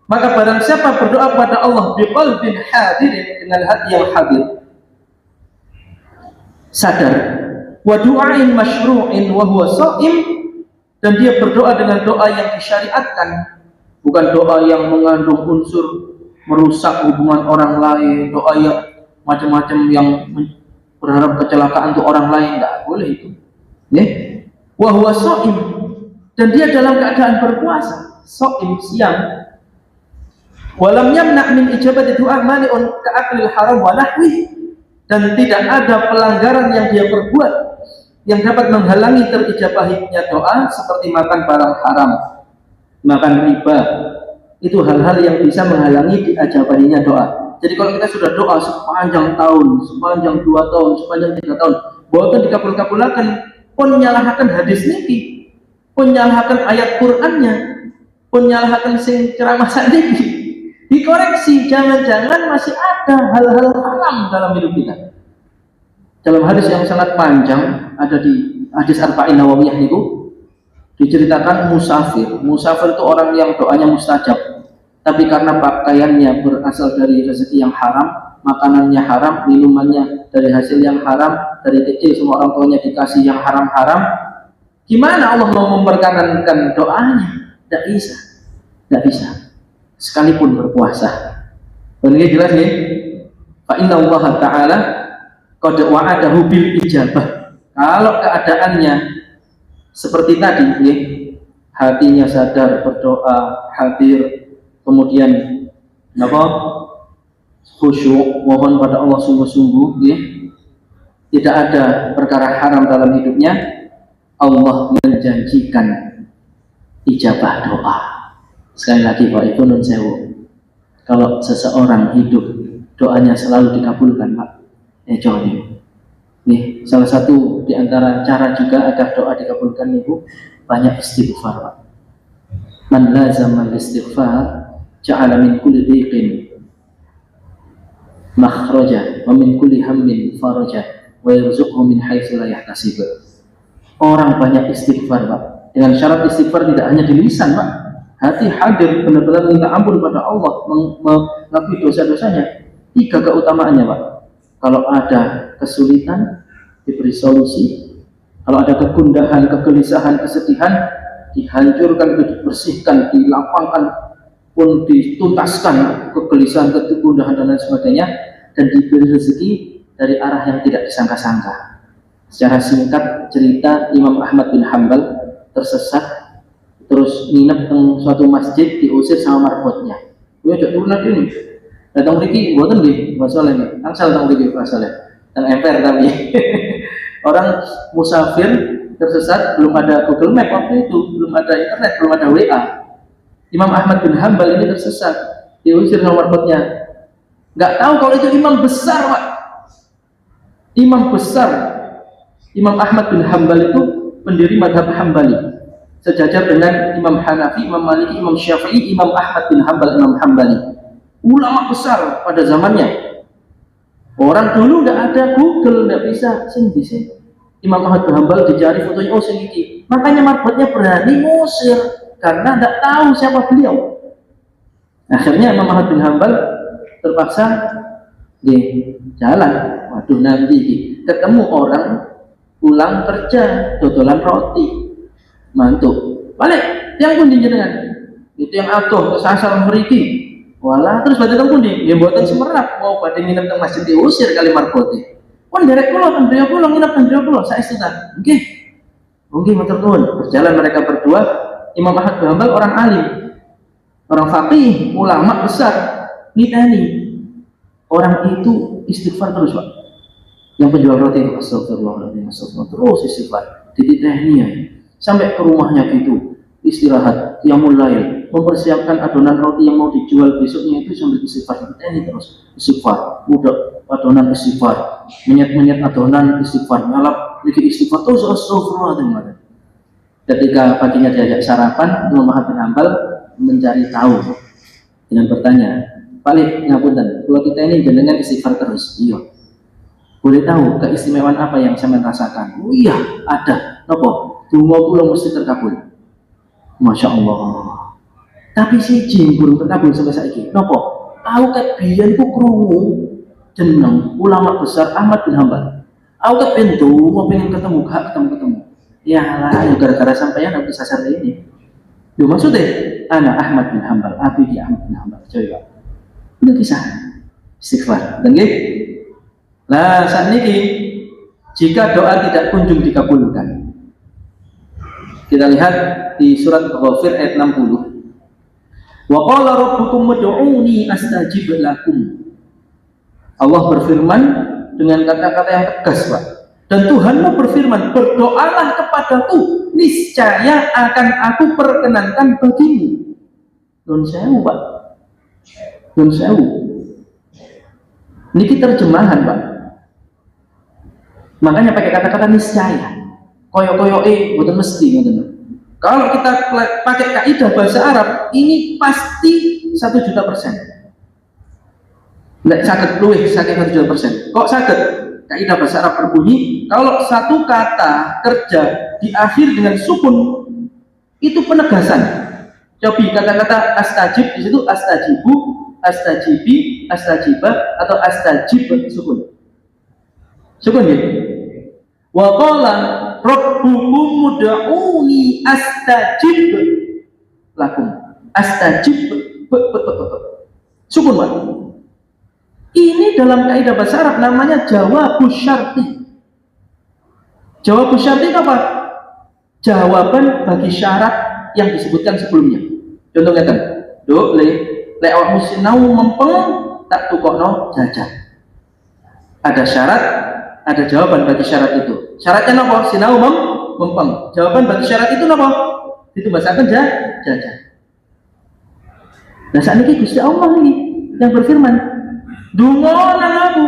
Maka barang siapa berdoa pada Allah biqalbin hadirin, dengan hati yang hadir, sadar, wa du'ain masyru'in wa huwa sha'im, dan dia berdoa dengan doa yang disyariatkan, bukan doa yang mengandung unsur merusak hubungan orang lain, doa yang macam-macam yang berharap kecelakaan untuk orang lain, tidak boleh itu. Wa huwa sha'im, dan dia dalam keadaan berpuasa, sha'im siang. Walam yamna' min ijabati du'a mani'un ka'aklil haram wa nahwi, dan tidak ada pelanggaran yang dia perbuat yang dapat menghalangi terijabahnya doa seperti makan barang haram, makan riba. Itu hal-hal yang bisa menghalangi diajabahinya doa. Jadi kalau kita sudah doa sepanjang tahun, sepanjang 2 tahun, sepanjang 3 tahun, boten dikabul-kabulaken, pun nyalahaken hadis niki, pun nyalahaken ayat Qur'annya, pun nyalahaken sing ceramah sakniki, dikoreksi, jangan-jangan masih ada hal-hal haram dalam hidup kita. Dalam hadis yang sangat panjang, ada di hadis Arba'in Nawawiyah niku, diceritakan musafir itu orang yang doanya mustajab, tapi karena pakaiannya berasal dari rezeki yang haram, makanannya haram, minumannya dari hasil yang haram, dari kecil semua orang tuanya dikasih yang haram-haram, gimana Allah mau memperkenankan doanya? Tidak bisa sekalipun berpuasa. Ini jelas nih. Fa inna Allah Ta'ala qad wa'adahu bil ijabah. Kalau keadaannya seperti tadi, hatinya sadar, berdoa, hadir, kemudian khusyuk, mohon pada Allah sungguh-sungguh, tidak ada perkara haram dalam hidupnya, Allah menjanjikan ijabah doa. Sekali lagi Pak, itu nun sewu. Kalau seseorang hidup doanya selalu dikabulkan, Pak, nih, salah satu di antara cara juga agar doa dikabulkan itu banyak istighfar, Pak. Man lazama istighfar ja'ala min kulli dhiqin makhraja wa min kulli hammin faraja wa yarzuqhu min haitsu la yahtasib. Orang banyak istighfar, Pak. Dengan syarat istighfar tidak hanya di lisan, Pak. Hati hadir benar-benar minta ampun pada Allah, mengakui dosa-dosanya. 3 keutamaannya, Pak. Kalau ada kesulitan, diberi solusi. Kalau ada kegundahan, kegelisahan, kesedihan, dihancurkan, dibersihkan, dilapangkan, pun dituntaskan kegelisahan, kegundahan dan lain sebagainya. dan diberi rezeki dari arah yang tidak disangka-sangka. Secara singkat cerita, Imam Ahmad bin Hanbal tersesat, terus nginep di suatu masjid, diusir sama marbotnya. Yo cok turun lagi nih. Datang Riki, buatan nggih, masalah nih. Angsal datang Riki masalah. Dan emper tapi orang musafir tersesat, belum ada Google Map waktu itu, belum ada internet, belum ada WA. Imam Ahmad bin Hanbal ini tersesat, diusir sama marbotnya. Nggak tahu kalau itu imam besar, Pak. Imam besar. Imam Ahmad bin Hanbal itu pendiri madhab Hambali, sejajar dengan Imam Hanafi, Imam Maliki, Imam Syafi'i, Imam Ahmad bin Hanbal, Imam Hambali. Ulama besar pada zamannya. Orang dulu nggak ada Google, nggak bisa sendiri. Imam Ahmad bin Hanbal dicari fotonya, oh sendiri. Makanya marbotnya berani ngusir karena nggak tahu siapa beliau. Akhirnya Imam Ahmad bin Hanbal terpaksa di jalan. Waduh, nanti ketemu orang pulang kerja dodolan roti, mantuk balik yang pundi jenengan itu yang atuh kesasar mriki walah terus badhe teng pundi nggih mboten Semerak mau badhe nginep teng masjid diusir kali marbote pun derek kula teng griya kula nginep teng griya kula saestu ta nggih nggih matur nuwun. Berjalan mereka berdua. Imam Ahmad bin Hanbal orang alim, orang faqih, ulama besar, niteni orang itu istighfar terus, Pak. Yang penjual roti itu astagfirullahaladzim, astagfirullah, terus istighfar, dititehnya sampai ke rumahnya gitu, istirahat, qiyamul lail, mempersiapkan adonan roti yang mau dijual besoknya itu sambil istighfar, ditehni terus istighfar, udah adonan istighfar, menyet adonan istighfar, ngalap bikin istighfar terus astagfirullahaladzim. Ketika paginya diajak sarapan, Imam Ahmad bin Hanbal mencari tahu dengan bertanya, Pak Lid, ngapunten, kalau kita ini jenengan istighfar terus, iya. Boleh tahu keistimewaan apa yang saya rasakan? Oh iya, ada. Nopo? Donga kula mesti terkabul. Masya Allah. Tapi si jin burung terkabul sampai saiki. Nopo? Aku ket biyen ku krungu jeneng ulama besar Ahmad bin Hanbal. Aku ket pintu mau pengen ketemu, gak ketemu. Ya lah, gara-gara sampeyan aku sasar ini. Yo maksudnya, anak Ahmad bin Hanbal, aku di Ahmad bin Hanbal. Coba. Itu kisah istighfar. Dan nah saat ini jika doa tidak kunjung dikabulkan, kita lihat di surat Ghafir ayat 60. Wa qala rabbukum ud'uni astajib lakum. Allah berfirman dengan kata-kata yang tegas, Pak. Dan Tuhanmu berfirman, berdoalah kepadaku, niscaya akan aku perkenankan bagimu. Nun sewu, Pak. Nun sewu. Niki terjemahan, Pak. Makanya pakai kata-kata niscaya. Koyo-koyo bukan mesti gitu. Kalau kita pakai kaidah bahasa Arab, ini pasti 1.000.000%. Nggak sakit luwih saking 1.000.000%. Kok sakit? Kaidah bahasa Arab berbunyi, kalau satu kata kerja di akhir dengan sukun, itu penegasan. Coba kata-kata astajib di situ astajibu, astajibi, astajibah atau astajib sukun. Sukun ya? Wa qala rabbukum ud'uni astajib lakum. Astajib sukun, Pak. Ini dalam kaidah bahasa Arab namanya jawabus syarti. Jawabus syarti itu apa? Jawaban bagi syarat yang disebutkan sebelumnya. Contohnya kan, do le awakmu sinau mempeng tak tukokno jajan. Ada syarat, ada jawaban bagi syarat itu. Syaratnya apa? Sinau mempeng. Jawaban bagi syarat itu apa? Ditubasakan jajan. Nah saat ini Gusti Allah ini yang berfirman, dungo nang aku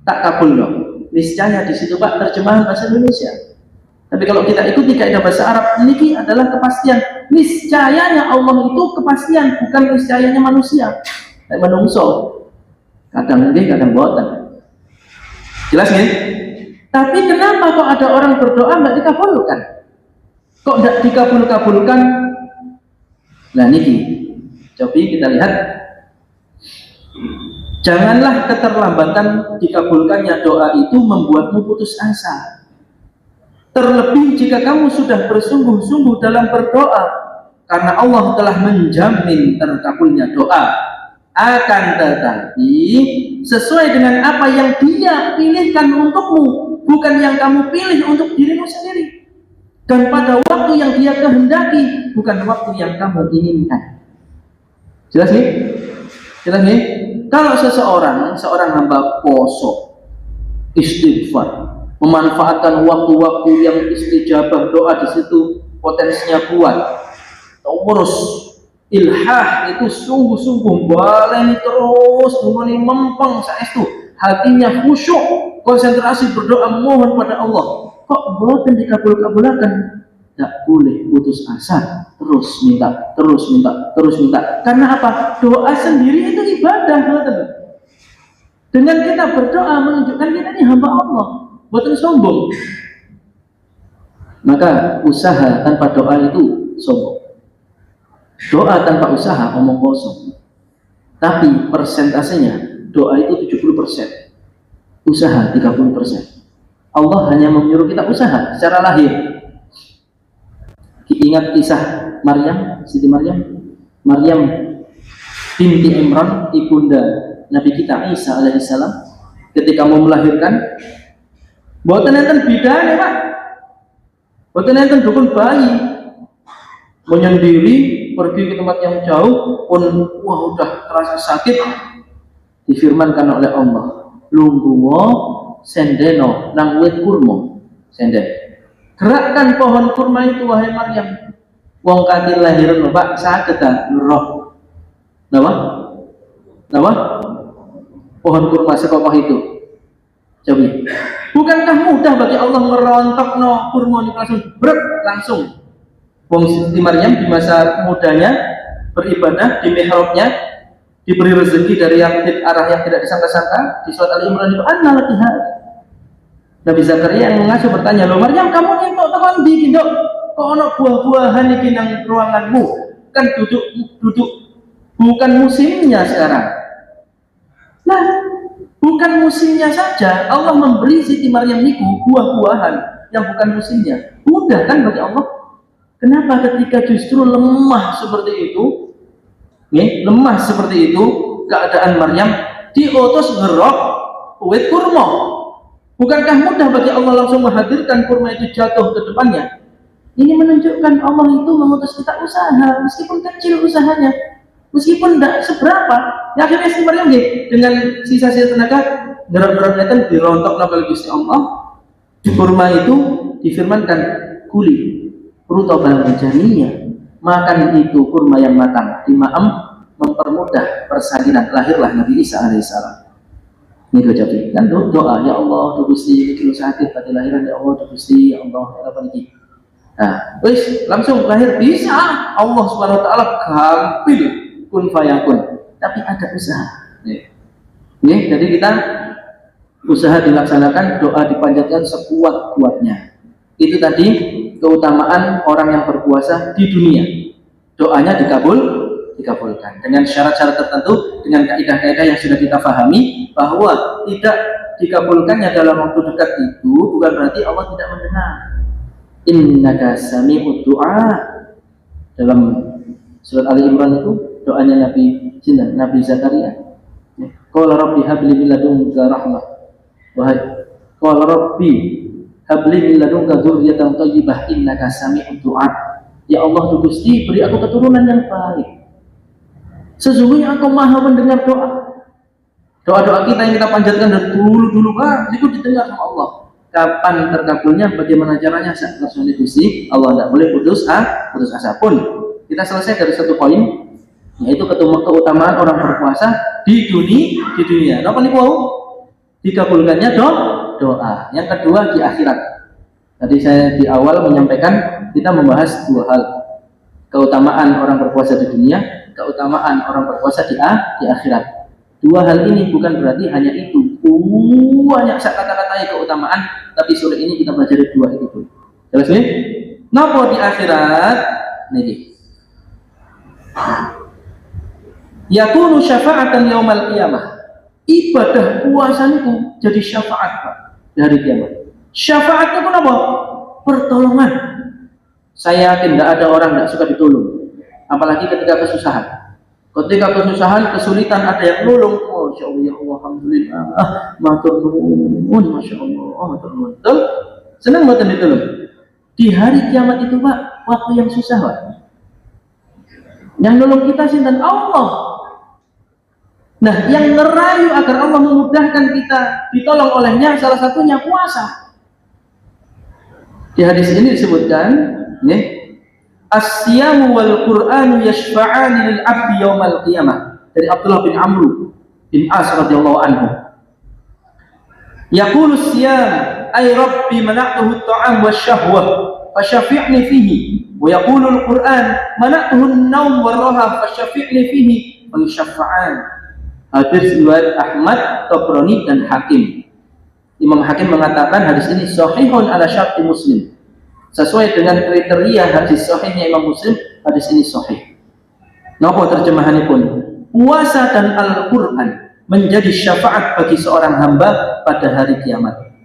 tak kabul dong. Niscaya di situ, Pak, terjemahan bahasa Indonesia. Tapi kalau kita ikuti kaidah bahasa Arab, ini adalah kepastian. Niscayanya Allah itu kepastian, bukan niscayanya manusia. Kayak menungso. Kadang ini, kadang boten. Jelas nih? Tapi kenapa kok ada orang berdoa nggak dikabulkan? Kok nggak dikabulkan? Nah ini, coba kita lihat. Janganlah keterlambatan dikabulkannya doa itu membuatmu putus asa. Terlebih jika kamu sudah bersungguh-sungguh dalam berdoa, karena Allah telah menjamin terkabulnya doa. Akan tetapi sesuai dengan apa yang Dia pilihkan untukmu, bukan yang kamu pilih untuk dirimu sendiri. Dan pada waktu yang Dia kehendaki, bukan waktu yang kamu inginkan. Jelas nih? Jelas nih? Kalau seorang hamba poso, istighfar, memanfaatkan waktu-waktu yang istijabah doa di situ potensinya kuat, terus ilhah itu sungguh-sungguh baleni terus mengoni mempeng saestu, hatinya khusyuk, konsentrasi berdoa mohon pada Allah, kok boten dikabul-kabulaken, tidak boleh putus asa, terus minta, terus minta, terus minta. Karena apa? Doa sendiri itu ibadah, betul. Dengan kita berdoa menunjukkan kita ini hamba Allah, bukan sombong. Maka usaha tanpa doa itu sombong. Doa tanpa usaha omong kosong. Tapi persentasenya doa itu 70%, usaha 30%. Allah hanya menyuruh kita usaha secara lahir. Ingat kisah Maryam, Siti Maryam binti Imran, ibunda Nabi kita Isa alaihissalam, ketika mau melahirkan, boten enten bidane, Pak. Boten enten dukun bayi. Menyendiri pergi ke tempat yang jauh pun udah terasa sakit, difirmankan oleh Allah, lungguwo sendeno nang wit kurma senden. Gerakkan pohon kurma itu wahai Maryam. Wong kati lahiran lho Pak, saged ta roh. Napa? Pohon kurma sekokoh itu. Coba. Bukankah mudah bagi Allah merontokno kurma itu langsung. Wong Siti Maryam di masa mudanya beribadah di mihrabnya, diberi rezeki dari arah yang tidak disangka-sangka. Di surat Al-Imran itu anna laki hada. Nabi Zakaria yang mengasuh bertanya, "Loh Maryam, kamu entuk tekan ndi ki, Nduk? Kok ana buah-buahan iki nang ruanganmu? Kan duduk bukan musimnya sekarang." Nah, bukan musimnya saja Allah memberi Siti Maryam niku buah-buahan yang bukan musimnya. Mudah kan bagi Allah? Kenapa ketika justru lemah seperti itu, lemah seperti itu keadaan Maryam, diutus ngerok wit kurma? Bukankah mudah bagi Allah langsung menghadirkan kurma itu jatuh ke depannya? Ini menunjukkan Allah itu mengutus kita usaha, meskipun kecil usahanya, meskipun tidak seberapa. Ya akhirnya Siti Maryam dengan sisa-sisa tenaga berat-beratnya dirontok oleh Gusti Allah. Kurma itu difirmankan kuli rutobal janiyah, makan itu kurma yang matang, dimaam mempermudah persalinan, lahirlah Nabi Isa alaihissalam. Ini jadi kan doa, ya Allah Gusti iki sakit pada lahiran, ya Allah Gusti, ya Allah apa iki. Nah, wis langsung lahir bisa. Allah Subhanahu wa taala gampil kun fayakun. Tapi ada usaha. Nih, jadi kita usaha dilaksanakan, doa dipanjatkan sekuat-kuatnya. Itu tadi keutamaan orang yang berpuasa di dunia. Doanya dikabulkan dengan syarat-syarat tertentu, dengan kaidah-kaidah yang sudah kita pahami, bahwa tidak dikabulkannya dalam waktu dekat itu bukan berarti Allah tidak mendengar. Innaka sami'ud du'a. Dalam surat Ali Imran itu doanya Nabi Zakaria. Qala rabbi habli min ladunka rahmah. Wahai qala rabbi habli min ladunka dzurriyyatan thayyibah innaka sami'ud du'a. Ya Allah Gusti, beri aku keturunan yang baik. Sesungguhnya Engkau Maha mendengar doa. Doa-doa kita yang kita panjatkan dari dulu itu didengar sama Allah. Kapan terkabulnya, bagaimana caranya? Saat Gusti Allah tidak boleh putus asa pun. Kita selesai dari satu poin, yaitu keutamaan orang berpuasa di dunia. Apa nih wow? Dikabulkannya doa. Yang kedua di akhirat. Tadi saya di awal menyampaikan kita membahas dua hal: keutamaan orang berpuasa di dunia, keutamaan orang berpuasa di akhirat. Dua hal ini bukan berarti hanya itu. Banyak kata-katanya keutamaan, tapi sore ini kita belajar dua itu pun. Jelas nih? Napa di akhirat? Nih. Yakunu syafa'atan yaumal qiyamah. Ibadah puasa itu jadi syafaat Pak, dari kiamat. Syafaatnya pun apa? Pertolongan. Saya yakin tidak ada orang tidak suka ditolong, apalagi ketika kesusahan. Ketika kesusahan, kesulitan ada yang nolong, Masya Allah, ya Allah, alhamdulillah, matur nuwun, Masya Allah, matur nuwun. Senang mboten ditolong. Di hari kiamat itu Pak, waktu yang susah Pak. Yang nolong kita sinten? Allah. Nah, yang ngerayu agar Allah memudahkan kita ditolong olehnya salah satunya puasa. Di hadis ini disebutkan, ya, as-siyamu wal Qur'anu yashfa'ani lil 'abdi yaumal qiyamah. Dari Abdullah bin Amr bin As radhiyallahu anhu. Yaqulu as-siyam ay rabbi mana'tuhu at-ta'am wasyahwah fasyafi'ni fihi. Wa yaqulu al-Qur'an mana'tuhu an-naum war-raha fasyafi'ni fihi wa yushaffa'an. Hadis riwayat Ahmad, Tabrani dan Hakim. Imam Hakim mengatakan hadis ini sahihun ala syarti Muslim. Sesuai dengan kriteria hadis sahihnya Imam Muslim, hadis ini sahih. Napa terjemahannya pun? Puasa dan Al-Qur'an menjadi syafaat bagi seorang hamba pada hari kiamat.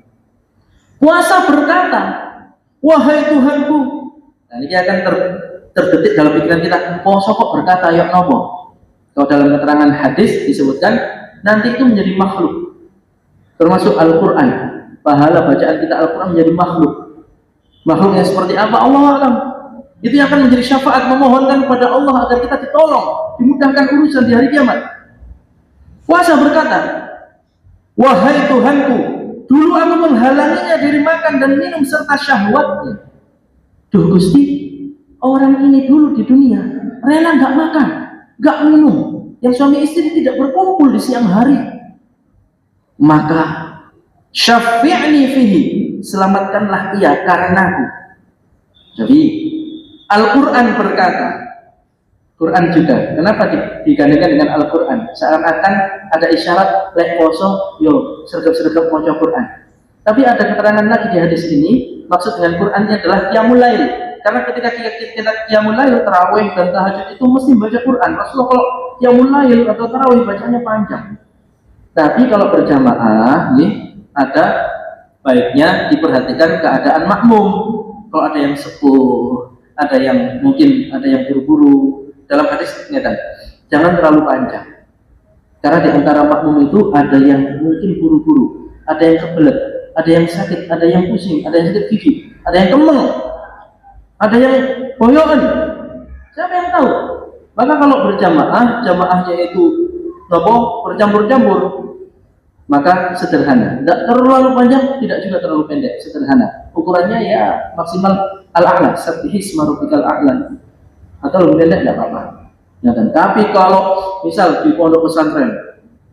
Puasa berkata, wahai Tuhanku. Nah, ini akan terdetik dalam pikiran kita, puasa kok berkata ya napa? Kalau dalam keterangan hadis disebutkan nanti itu menjadi makhluk, termasuk Al-Quran. Pahala bacaan kita Al-Quran menjadi makhluk. Makhluknya seperti apa? Allah alam. Itu yang akan menjadi syafaat, memohonkan kepada Allah agar kita ditolong, dimudahkan urusan di hari kiamat. Puasa berkata, wahai Tuhanku, dulu aku menghalanginya dari makan dan minum serta syahwatnya. Duh Gusti, orang ini dulu di dunia rela nggak makan, nggak minum, yang suami istri tidak berkumpul di siang hari. Maka syafi'ni fihi, selamatkanlah ia karenaku. Jadi Al-Quran berkata, Quran juga. Kenapa digandengkan dengan Al-Quran? Seakan-akan ada isyarat lek poso, yo sergap-sergap maca Quran. Tapi ada keterangan lagi di hadis ini, maksud dengan Qurannya adalah qiyamul lail. Karena ketika kita qiyamul lail, tarawih dan tahajud itu mesti baca Quran. Rasulullah kalau qiyamul lail atau tarawih bacanya panjang. Tapi kalau berjamaah, nih ada baiknya diperhatikan keadaan makmum. Kalau ada yang sepuh, ada yang mungkin ada yang buru-buru. Dalam hadis ingatkan, jangan terlalu panjang. Karena di antara makmum itu ada yang mungkin buru-buru, ada yang kebelet, ada yang sakit, ada yang pusing, ada yang sakit gigi, ada yang kemeng, ada yang boyokan. Siapa yang tahu? Maka kalau berjamaah, jamaahnya itu bercampur-campur, maka sederhana. Tidak terlalu panjang, tidak juga terlalu pendek, sederhana. Ukurannya ya maksimal al-a'la, sabbihisma rabbikal a'la. Atau lebih pendek tidak apa-apa. Ya kan? Tapi kalau misal di pondok pesantren,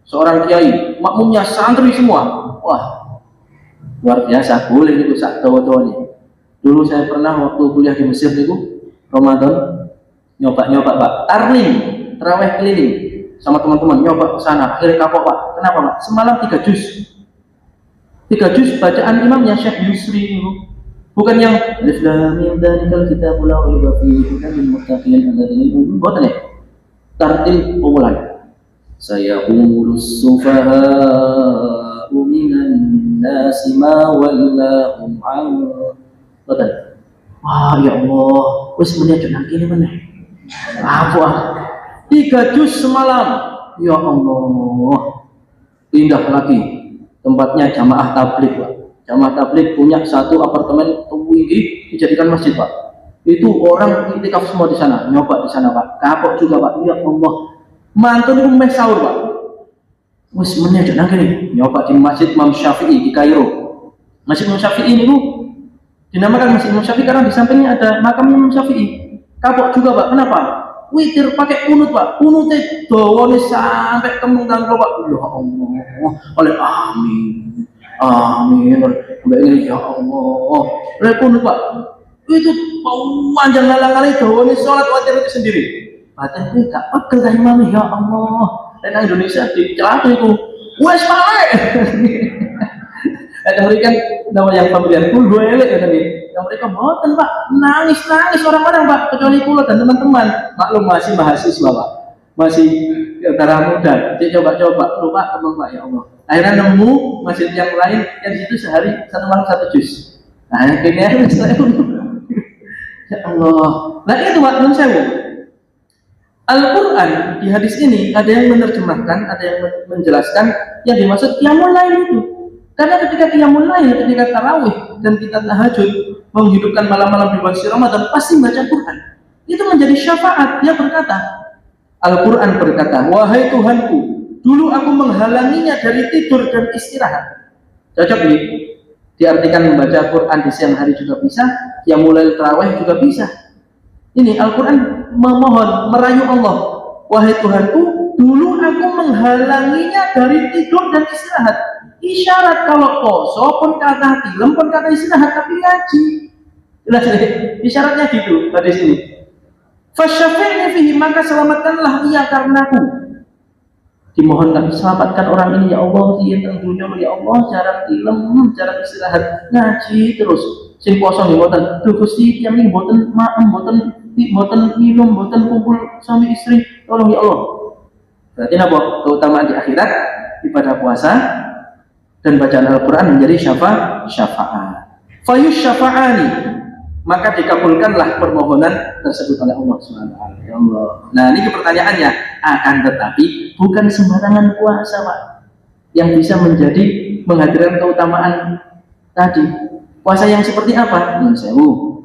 seorang kiai, makmumnya santri semua, wah luar biasa, boleh itu sak tawa-tawanya. Dulu saya pernah waktu kuliah di Mesir itu Ramadan nyoba Pak, tarling, terawih keliling sama teman-teman, nyoba ke sana, akhirnya kapok Pak. Kenapa Pak? Semalam 3 juz. 3 juz bacaan imamnya Syekh Yusri itu. Bukan yang alif lam mim dzalikal kitabul la raiba fihi hudan lil muttaqin alladzina yu'minuna bukan ya. Tartil pemulan. Saya urus sufaha'u minan nasi ma wallahum an. Betul. Wah ya Allah, wis menit nang kene meneh. Apa? 3 juz semalam. Ya Allah. Pindah lagi. Tempatnya jamaah tabligh, Pak. Jamaah tabligh punya satu apartemen tinggi dijadikan masjid Pak. Itu orang iktikaf semua di sana, nyoba di sana Pak. Kapok juga Pak. Ya Allah. Mantun itu meh sahur Pak. Wis meneh nang kene nyoba di Masjid Imam Syafi'i di Kairo. Masjid Imam Syafi'i ini Bu dinamakan Masjid Imam Syafi'i karena di sampingnya ada makam Imam Syafi'i. Kapok juga Pak. Kenapa? Witir pakai kunut Pak. Kunutnya dawane sampai kemeng tangklo Pak. Ya Allah. Oleh amin. Amin. Mbak ini ya Allah. Repun Pak. Itu panjang lalang-lalang dawane salat watir itu sendiri. Batin iki gak pegel ta imam ya Allah. Dan Indonesia dicelat itu. Wes pale. Ada mereka nama yang familiar pun gue elek ya tadi. Yang mereka boten Pak, nangis orang-orang Pak, kecuali kula dan teman-teman. Maklum masih mahasiswa Pak. Masih darah muda. Jadi coba-coba lupa teman Pak ya Allah. Akhirnya nemu masjid yang lain yang di situ sehari 1 malam 1 juz. Nah, akhirnya saya ya Allah. Nah itu Pak, nun sewu. Al-Quran di hadis ini ada yang menerjemahkan, ada yang menjelaskan yang dimaksud qiyamul lail itu. Karena ketika qiyamul lail, ketika tarawih dan kita tahajud, menghidupkan malam-malam di bulan Ramadan, pasti baca Quran. Itu menjadi syafaat. Dia berkata, Al-Quran berkata, wahai Tuhanku, dulu aku menghalanginya dari tidur dan istirahat. Cocok nih? Diartikan membaca Quran di siang hari juga bisa, qiyamul lail tarawih juga bisa. Ini Al-Quran memohon, merayu Allah. Wahai Tuhanku, dulu aku menghalanginya dari tidur dan istirahat. Isyarat kalau poso pun kata film pun kata istirahat, tapi ngaji. Jelas ini, isyaratnya gitu pada sini. Fasyafi'ni fihi, maka selamatkanlah ia karenaku. Dimohonkan, selamatkan orang ini ya Allah, dia tentunya ya Allah, jarang film, jarang istirahat, ngaji terus. Sing poso nggih mboten, duh Gusti tiyang niki mboten maem, mboten minum, mboten kumpul suami istri, tolong ya Allah. Berarti napa? Keutamaan di akhirat ibadah puasa dan bacaan Al-Quran menjadi syafaat. Fayus syafa'ani, maka dikabulkanlah permohonan tersebut oleh Allah SWT. Ya Allah. Nah ini pertanyaannya, akan tetapi bukan sembarangan puasa Pak yang bisa menghadirkan keutamaan tadi. Puasa yang seperti apa? Sewu.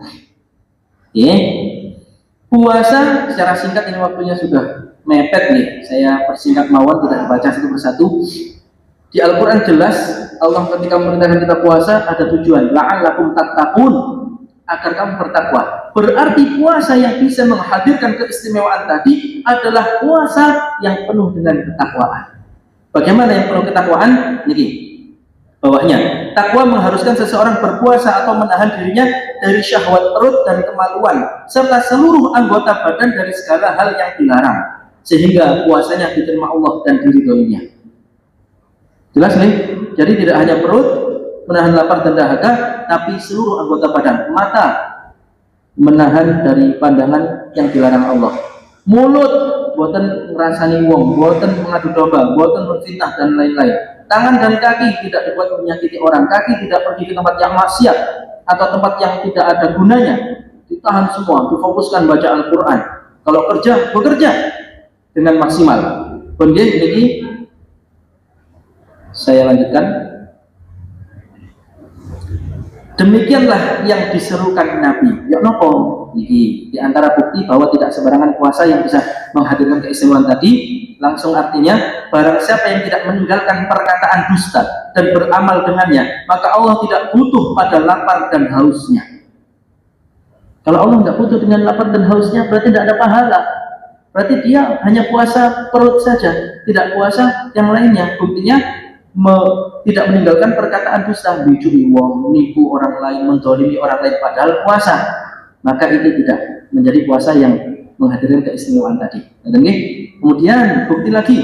Puasa secara singkat, ini waktunya sudah mepet nih. Saya persingkat mawon, tidak dibaca satu persatu. Di Al-Quran jelas Allah ketika memerintahkan kita puasa ada tujuan, la'allakum tattaqun, agar kamu bertakwa. Berarti puasa yang bisa menghadirkan keistimewaan tadi adalah puasa yang penuh dengan ketakwaan. Bagaimana yang penuh ketakwaan? Niki bawahnya, takwa mengharuskan seseorang berpuasa atau menahan dirinya dari syahwat perut dan kemaluan serta seluruh anggota badan dari segala hal yang dilarang, sehingga puasanya diterima Allah dan diridhoinya. Jelas nih? Jadi tidak hanya perut menahan lapar dan dahaga, tapi seluruh anggota badan. Mata menahan dari pandangan yang dilarang Allah. Mulut boten ngrasani wong, boten mengadu domba, boten berfitnah dan lain-lain. Tangan dan kaki tidak dibuat menyakiti orang, kaki tidak pergi ke tempat yang maksiat atau tempat yang tidak ada gunanya. Ditahan semua, difokuskan baca Al-Quran. Kalau kerja, bekerja dengan maksimal. Jadi saya lanjutkan. Demikianlah yang diserukan Nabi. Ya nopo. Di antara bukti bahwa tidak sembarangan puasa yang bisa menghadirkan keistimewaan tadi, langsung artinya barang siapa yang tidak meninggalkan perkataan dusta dan beramal dengannya, maka Allah tidak butuh pada lapar dan hausnya. Kalau Allah tidak butuh dengan lapar dan hausnya, berarti tidak ada pahala. Berarti dia hanya puasa perut saja, tidak puasa yang lainnya. Buktinya tidak meninggalkan perkataan dusta, bijui wong, nipu orang lain, mendolimi orang lain padahal puasa. Maka itu tidak menjadi puasa yang menghadirkan keistimewaan tadi. Kemudian bukti lagi,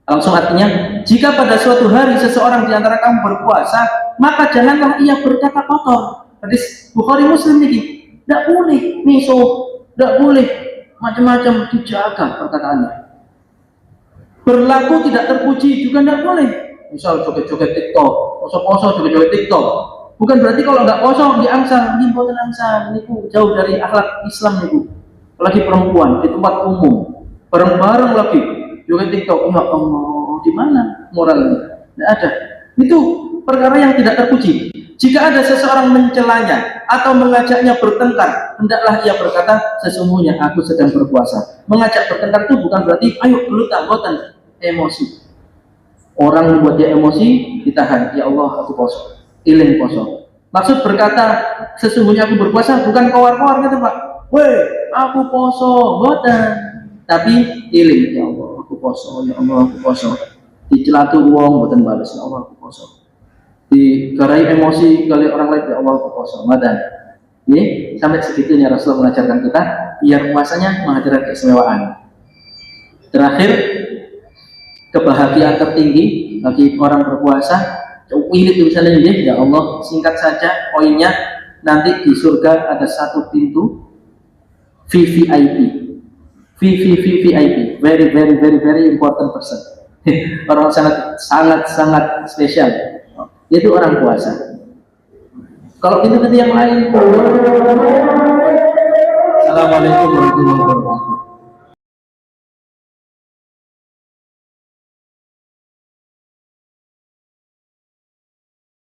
langsung artinya, jika pada suatu hari seseorang di antara kamu berpuasa, maka janganlah ia berkata kotor. Hadis Bukhari Muslim ini, tidak boleh misuh, tidak boleh macam-macam, dijaga perkataannya. Berlaku tidak terpuji juga tidak boleh. Misal joget-joget TikTok, poso-poso joget-joget TikTok. Bukan berarti kalau nggak poso diangsal, ini boten angsal, niku jauh dari akhlak Islam niku. Apalagi perempuan di tempat umum, bareng-bareng lagi joget TikTok. Ya Allah, di mana moralnya? Tidak ada. Itu perkara yang tidak terpuji. Jika ada seseorang mencelanya atau mengajaknya bertengkar, hendaklah ia berkata, sesungguhnya aku sedang berpuasa. Mengajak bertengkar itu bukan berarti ayo dulu boten, emosi. Orang membuat dia emosi, ditahan. Ya Allah, aku poso. Iling poso. Maksud berkata sesungguhnya aku berpuasa bukan kowar-kowar gitu Pak. Weh, aku poso, boten. Tapi iling, ya Allah, aku poso, ya Allah, aku poso. Dicelatu uang, boten balas, ya Allah, aku poso. Digarai emosi kali orang lain, ya Allah, aku poso. Madan. Ini sampai segitunya Rasulullah mengajarkan kita biar puasanya menghadirkan keistimewaan. Terakhir, kebahagiaan tertinggi bagi orang berpuasa. Ini tulisannya ini, ya Allah, singkat saja poinnya. Nanti di surga ada satu pintu VVIP, VVIP, very important person. Orang sangat spesial. Itu orang puasa. Kalau pintu yang lain, Assalamualaikum warahmatullahi wabarakatuh.